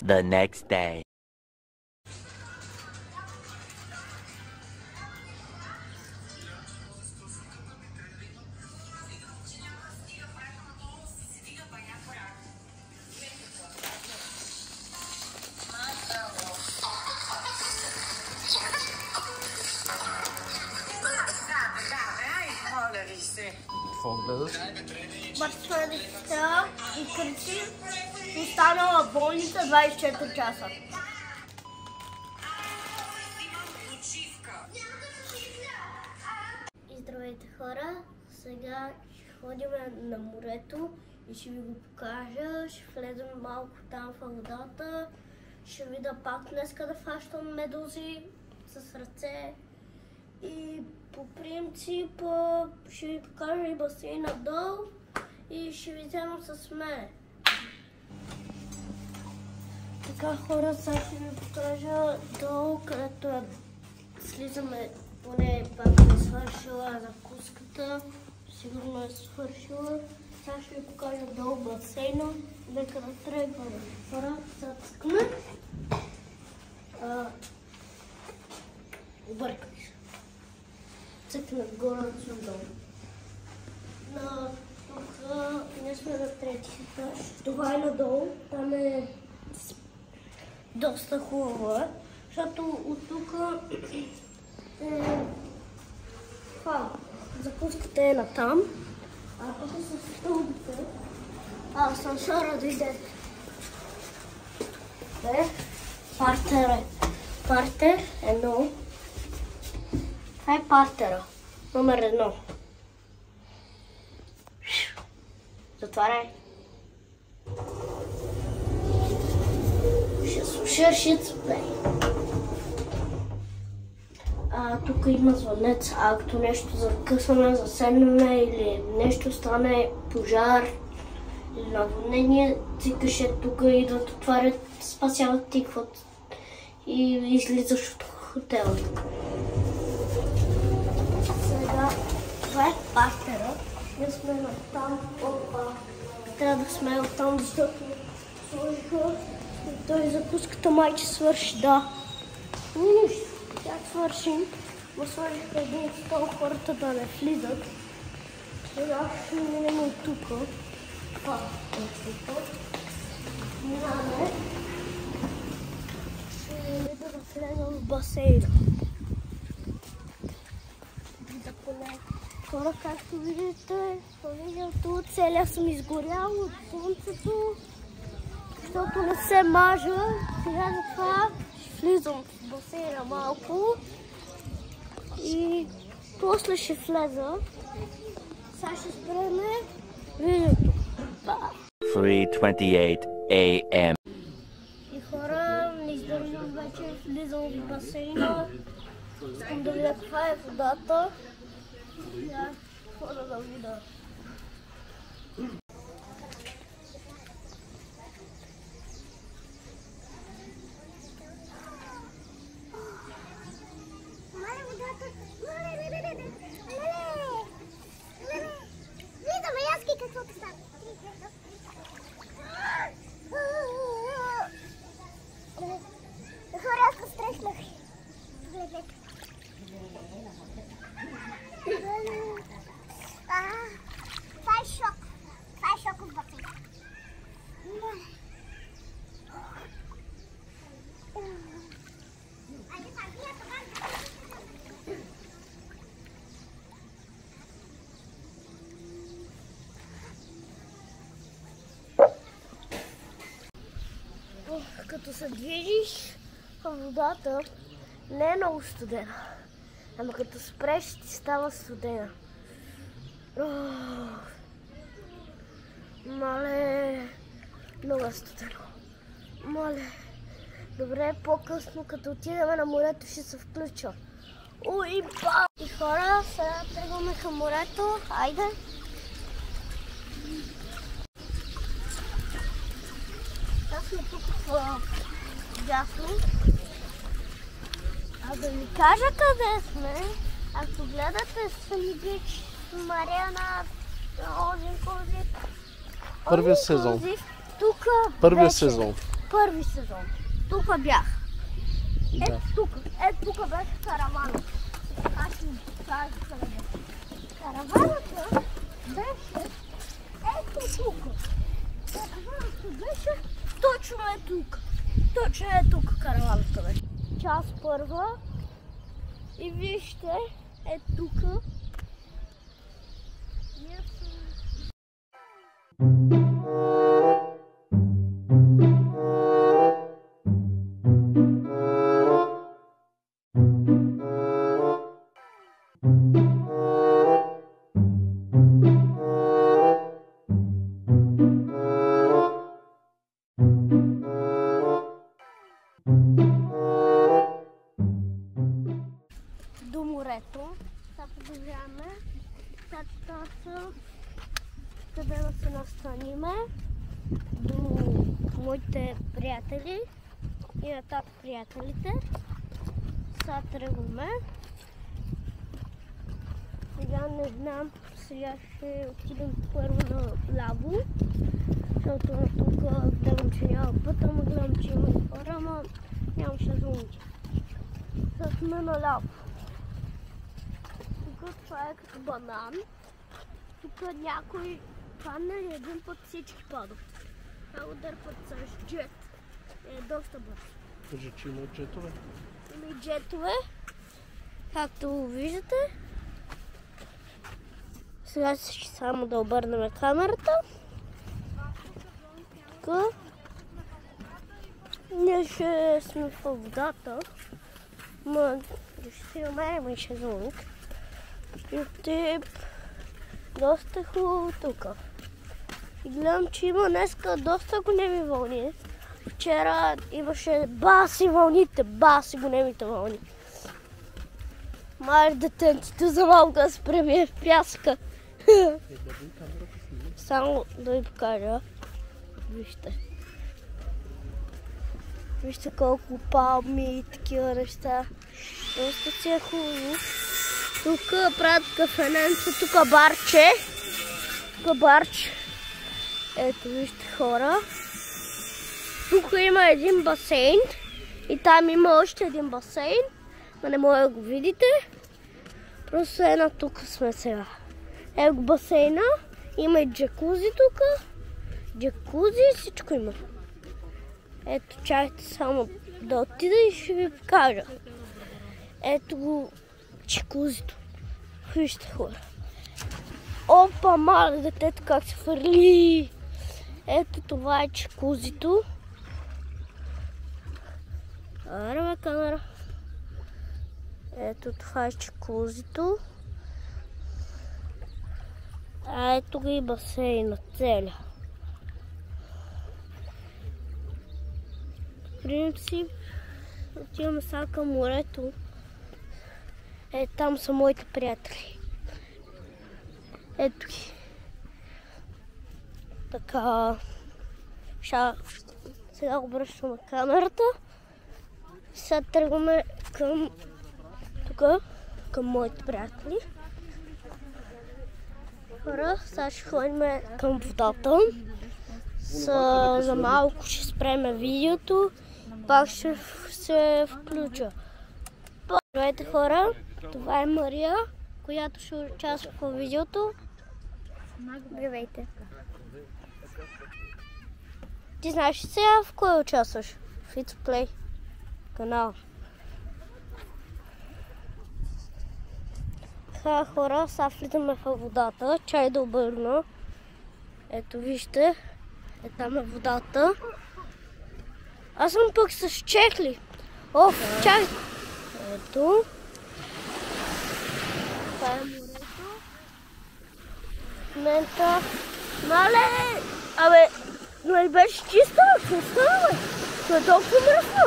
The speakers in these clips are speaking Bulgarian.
the next day. Батшварите и кръчи, останала болница 24 часа. И здравейте хора, сега ще ходим на морето и ще ви го покажа, ще влезем малко там в водата, ще видя пак днеска да фащам медузи с ръце и по принцип ще ви покажа и басейна долу и ще ви взема с мен. Така хора, сега ще ви покажа долу, където слизаме, поне пак е свършила закуската, сигурно е свършила. Сега ще ви покажа долу басейна, нека да тръгваме. Хора, сега цъкаме. Объркай се. Цъкаме горе, съм долу. Тук ние сме на трети етаж. Това е надолу, там е доста хубаво, защото от тук закуската е натам, а тук са стълбите. Асансьора дойде. Партер едно. Това е партера, номер 1. Затваряй. Ще слушаш и цъпей. Тук има звънец, ако нещо закъсваме, заседнеме или нещо стане, пожар или наводнение, цикаше тук и да отварят, спасяват тикват и излизаш от хотела. Сега това е партера. Ние сме на там, трябва да сме от там, защото сложиха и той закуската майче свърши, да. Нищо, тя свършим, но сложиха един стол хората да не влизат. Сега ще минем от тук. Това е тук. Минаме. Ще видя да влезам в басейна. Хора, както видите, тук целия съм изгорял от слънцето, защото не се мажа. Сега затова влизам в басейна малко и после ще влеза. Сега ще спреме видеото. 3:28 AM. И хора, не издържам вече, влизам в басейна. Искам да видя каква е водата. Сега хора да видя. Влизаме, яски каквото става. Хора, аз се стреснах. Гледайте. Това е шок. Това е шок от басейн. Като се движиш във водата, не е много студена. Ама като спреш, ти става студена. Мале, много студено. Мале. Добре, по-късно, като отидем на морето, ще се включа. Уй, ба! И хора, сега тръгваме към морето. Хайде! Аз сме тук в дясно. А да ви кажа къде сме, ако гледате Sunny Beach, Мариана, Озин Козив. Първия сезон. Тук Първия вече. сезон. първи сезон. Тук бях. Ето тук беше караванът. Аз ще ви покажа къде беше. Караваната беше ето тук. Караваната беше точно е тук. Точно е тук караваната беше. Част първа. И вижте, е тук. До морето. Сега продължаваме. Къде да се настаниме. До моите приятели и на тата приятелите. Сега тръгваме. Сега не знам. Сега ще отидем първо на Лабо. Защото тук гледам, че няма път, ама гледам, че има и хора, ама нямам шезлонги. Сега сме на Лабо. Тук това е като банан. Тук някой падна и един път всички падат. Това удар път с джет. Е доста бърз. Кажи, че има джетове. Има и джетове. Както виждате. Сега ще само да обърнем камерата. Тук. Ние ще сме в водата. Ще имаме и шезлонг. И доста хубаво тук. И гледам, че има днеска доста големи вълни. Вчера имаше баси вълните, баси големите вълни. Май детенцето за малко да се премие в пясъка. Само да ви покажа. Вижте. Вижте колко палми и такива неща. Доста си е хубаво. Тук правят кафененце, тук барче. Тук барче. Ето вижте хора. Тук има един басейн. И там има още един басейн. Но не може да го видите. Просто една тук сме сега. Ето басейна. Има и джакузи тук. Джакузи и всичко има. Ето чакайте само да отида и ще ви покажа. Ето го джакузито. Вижте хора. Опа, мале детето как се фърли. Ето това е джакузито. Араме камера. Ето това е джакузито. А ето го и басейна целя. В принцип отиваме сега към морето. Там са моите приятели. Ето ги. Така. Сега обръщаме камерата. Сега тръгваме към към моите приятели. Хора, сега ще ходим към водата. За малко ще спреме видеото. Пак ще се включа. Здравейте хора, това е Мария, която ще участва в видеото. Здравейте. Ти знаеш ли сега в кой участваш? В It's Play канал. Хора, сега влизаме в водата. Чай да обърна. Ето вижте. Там е водата. Аз съм пък с чехли. Чай. Ето. Това е морето. В момента... Мале! Абе, но беше чисто. Какво става, бе? Това е толкова мръсно.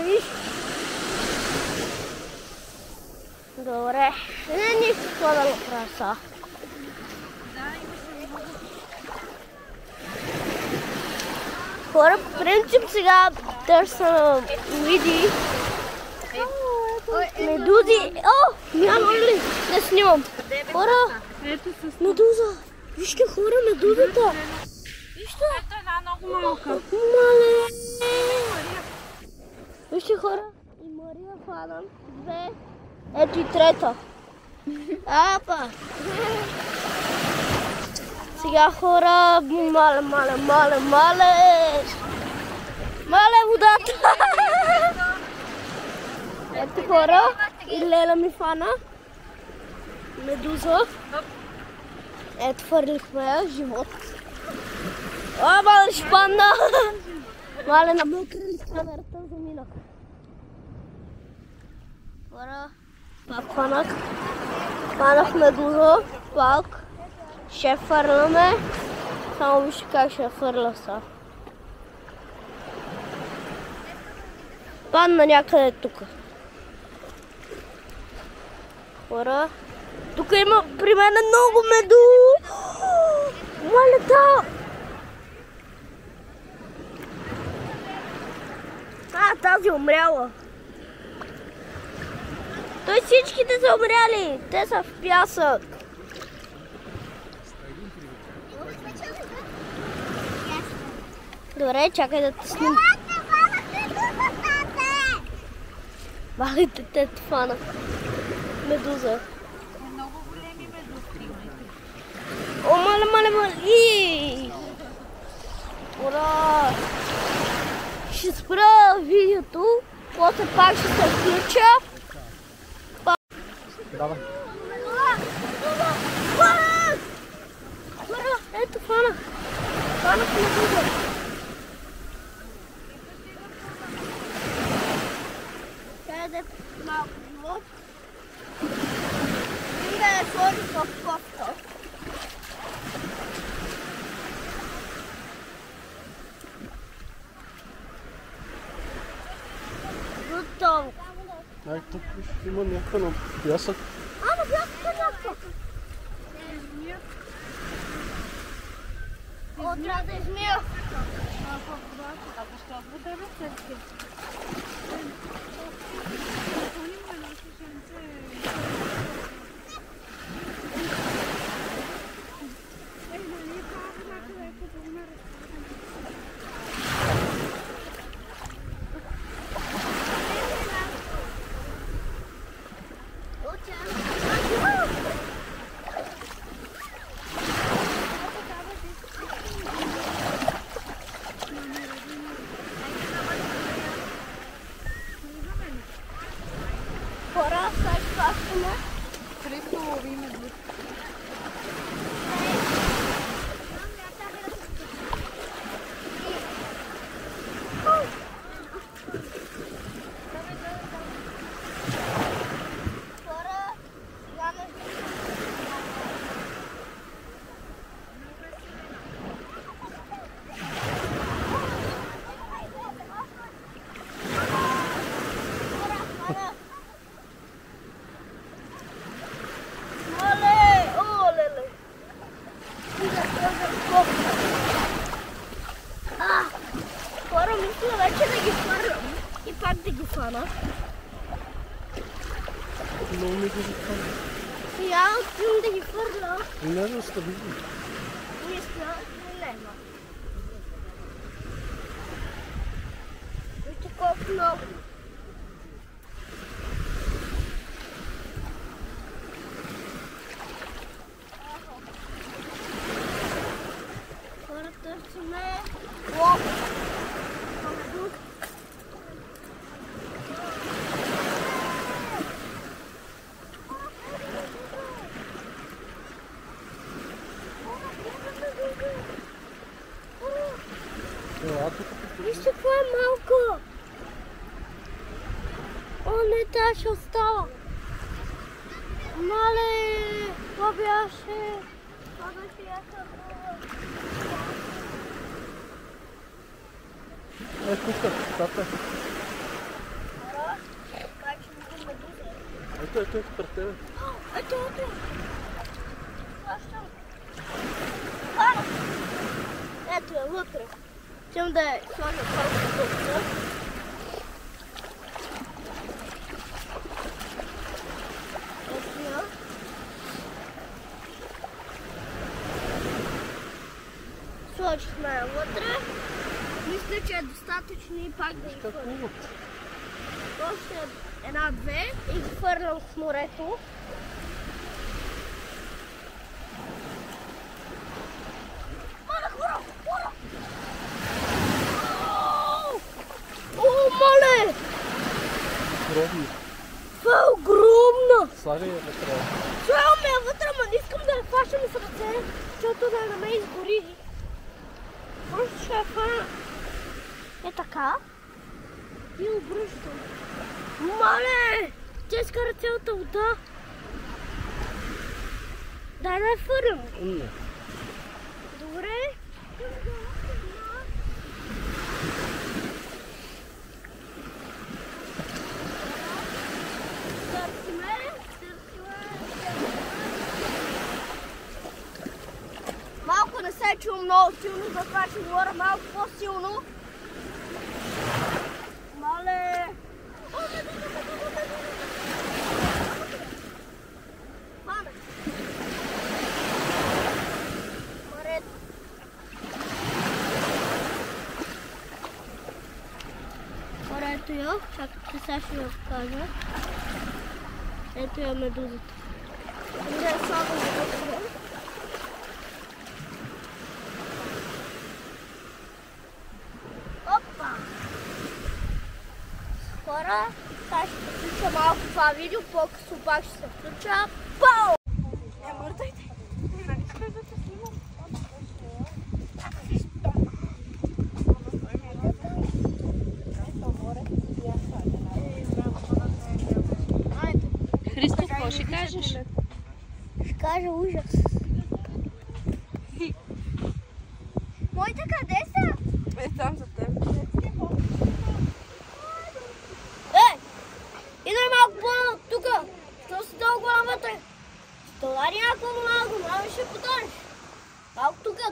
Виж. Добре. Не нищо какво да направя сега. Хора, по принцип сега търся види. Медузи. Няма ли да снимам? Хора, медуза. Вижте хора, медузата. Вижте. Мале! Вижте хора, и Мария хванам. 2. Ето и трета. Апа! Сега хора, мале водата! Ето хора, и Леля ми фана. Медуза. Ето фърлихме я, живот. Мале ще падна! Мале намъкрали с камерата, заминах. Хора, пак хванах медуза, пак. Ще фърляме. Само вижте как ще фърля са. Падна някъде тук. Хора, тук има при мен много меду. Малета! Тази умряла. Той всичките са умряли. Те са в пясък. Добре, чакай да те снимам. Малите те фанах. Медуза. Много големи медузки. О, мале. Ура! Ще спра видеото. После пак ще се включа. Давай. Хора, ето фанах. Фанах медуза. Къде малко живот. И да я сложи в кофта. Готово. Ай, тук има някакъв пясък. На бяхте някакъв. О, трябва да измия. Хора, сега плащаме. Христо лови медузи. Хора, мисля вече да ги хвърлям и пак да ги фана. Много ми го запомня. Сега искам да ги хвърля. Не да остави. Мисля, няма. Вижте колко много. Хора, търсиме лов. Вижте какво е малко. О, не, тя ще остава. Мале, това беше. Това беше яка. Е, тук, тата. Как ще ми го медуза? Ето, пред тебе. Ето. Ето е вътре. Искам да я сложа палка тук. Сложихме я вътре. достатъчно и пак да ги Как хвърлям. плуват? Още една-две и ги хвърлям в морето. О, мале! Огромни. Това е огромна! Слагай я вътре. Слагам ме вътре, ма не искам да я хващам с ръце, защото да не ме изгори. Просто ще я хвана е така и обръщам. Мале! Тя изкара цялата вода. Дай да я фърлям. Не. Добре. Малко не се чува много силно, затова ще говоря малко по-силно. Мале! Маме! Марет! Ето я, чакайте сега ще я покажа. Ето я медузата. Не е само за това. Опа! Хора, сега ще включа малко това видео, по-късно пак ще се включа. Пау! Не мърдайте! Христо, какво ще кажеш? Ще кажа ужас. Моите къде са? Там за теб. Идай малко по-тука. Що си толкова вътре? Столари някакво малко, мами ще потонеш. Малко тука.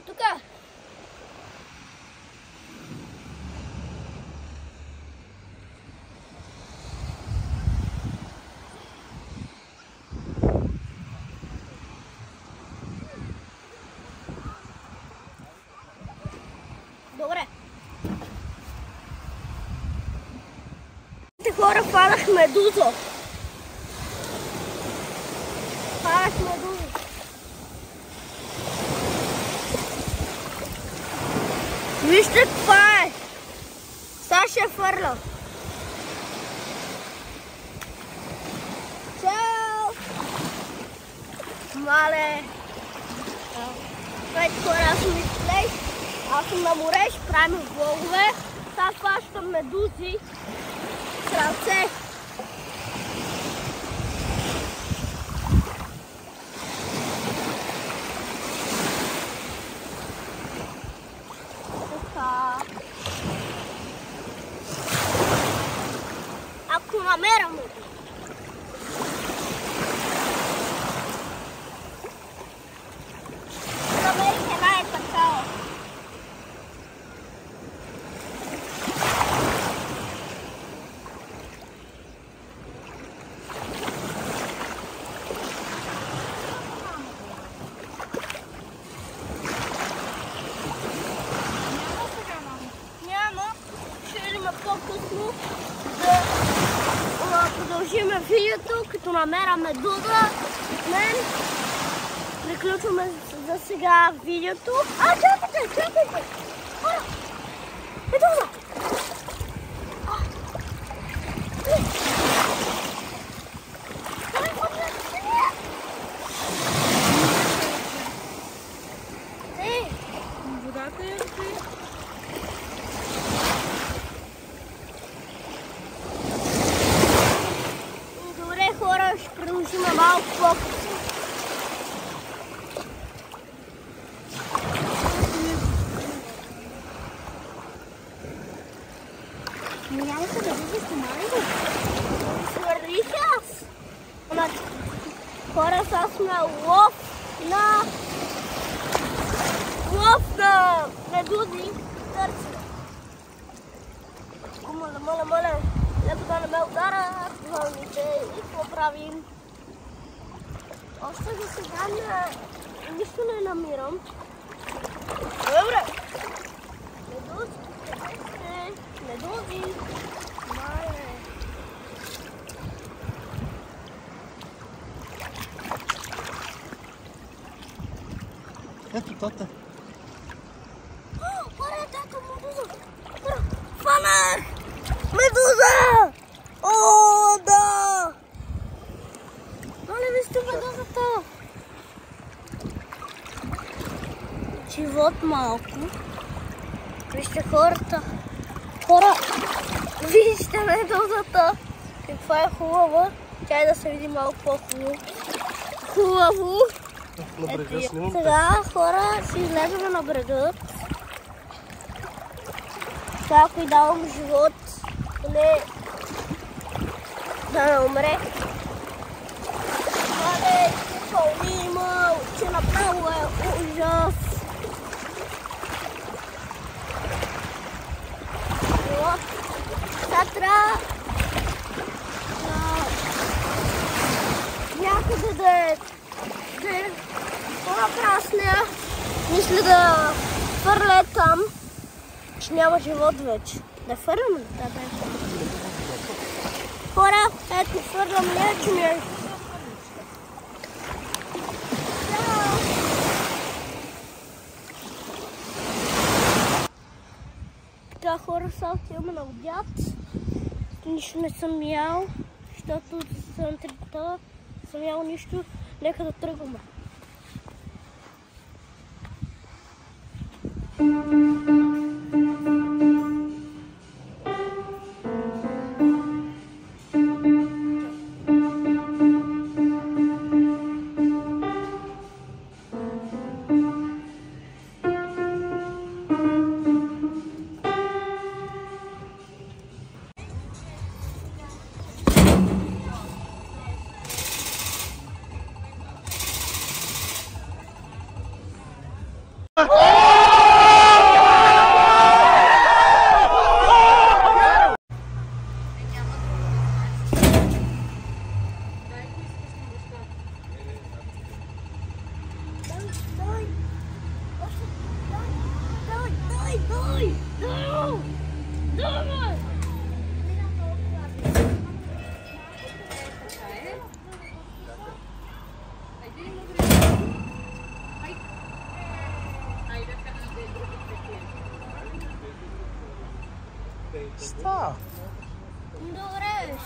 Добре. Хора, хванах медуза. Вижте каква е. Сега ще фърля. Чао! Мале! Пет хора, аз съм изплей. Аз съм на море, ще правим влогове. Сега хващам медузи с ръце. Ако намеря му. Намерих една е такава. Няма. Ще видим по-късно да продължим видеото, като намеря медуза. Мен приключваме за сега видеото. Чакайте! Медуза! Водата е откри. Добре, хора, ще продължим малко по-късно. Няма се да бъде снимай. Свърли се аз. Хора, сега сме лов на медузи. Търсим. Моля. Леко да не ме удара вълните и какво правим? Още за сега нищо не намирам. Добре. Медузки, къде сте? водата. Пора, тато, медуза! Фанах! Медуза! О, да! Моля, вижте медузата! Живот малко. Вижте хората. Хора, вижте медузата! Каква е хубава. Тя да се види малко по-хубаво. Хубаво! На брега снимам. Сега хора си излезаме на брега. Сега ако й давам живот, не да не умре. Але, пълнима, че направо е ужас. Сега трябва някъде да е по-напрасня. Мисля да фърля там, че няма живот вече. Да фърлям ли? Да. Хора, ето фърлям, не че ми е. Така хора, сега отиваме на обяд. Нищо не съм ял, защото сутринта съм ял нищо. Нека да тръгваме. Ста! Добре.